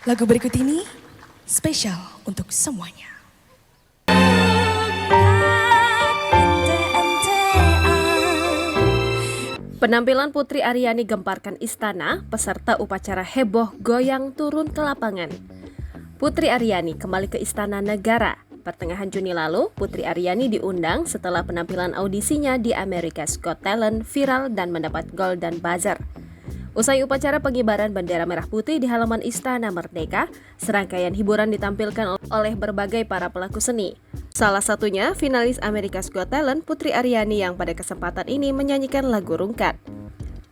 Lagu berikut ini spesial untuk semuanya. Penampilan Putri Aryani gemparkan istana, peserta upacara heboh goyang turun ke lapangan. Putri Aryani kembali ke Istana Negara. Pertengahan Juni lalu, Putri Aryani diundang setelah penampilan audisinya di America's Got Talent viral dan mendapat Golden Buzzer. Usai upacara pengibaran bendera merah putih di halaman Istana Merdeka, serangkaian hiburan ditampilkan oleh berbagai para pelaku seni. Salah satunya finalis America's Got Talent Putri Aryani yang pada kesempatan ini menyanyikan lagu Rungkat.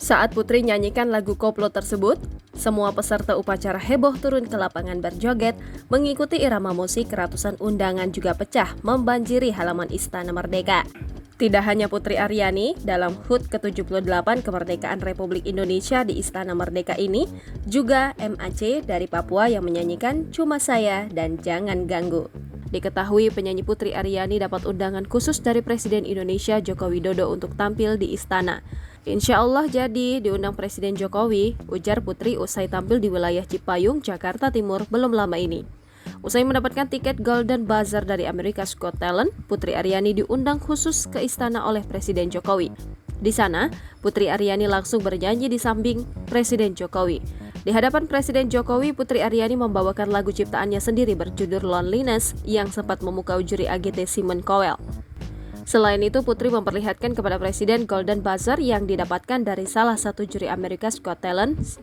Saat Putri nyanyikan lagu koplo tersebut, semua peserta upacara heboh turun ke lapangan berjoget, mengikuti irama musik. Ratusan undangan juga pecah membanjiri halaman Istana Merdeka. Tidak hanya Putri Aryani, dalam HUT ke-78 kemerdekaan Republik Indonesia di Istana Merdeka ini, juga MAC dari Papua yang menyanyikan Cuma Saya dan Jangan Ganggu. Diketahui penyanyi Putri Aryani dapat undangan khusus dari Presiden Indonesia Joko Widodo untuk tampil di istana. Insya Allah jadi diundang Presiden Jokowi, ujar Putri usai tampil di wilayah Cipayung, Jakarta Timur belum lama ini. Usai mendapatkan tiket Golden Buzzer dari America's Got Talent, Putri Aryani diundang khusus ke istana oleh Presiden Jokowi. Di sana, Putri Aryani langsung bernyanyi di samping Presiden Jokowi. Di hadapan Presiden Jokowi, Putri Aryani membawakan lagu ciptaannya sendiri berjudul Loneliness yang sempat memukau juri AGT Simon Cowell. Selain itu, Putri memperlihatkan kepada Presiden Golden Buzzer yang didapatkan dari salah satu juri America's Got Talent.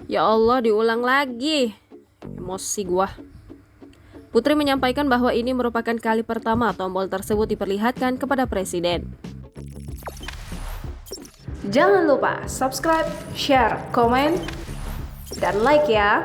Ya Allah, diulang lagi. Emosi gua. Putri menyampaikan bahwa ini merupakan kali pertama tombol tersebut diperlihatkan kepada Presiden. Jangan lupa subscribe, share, komen, dan like ya.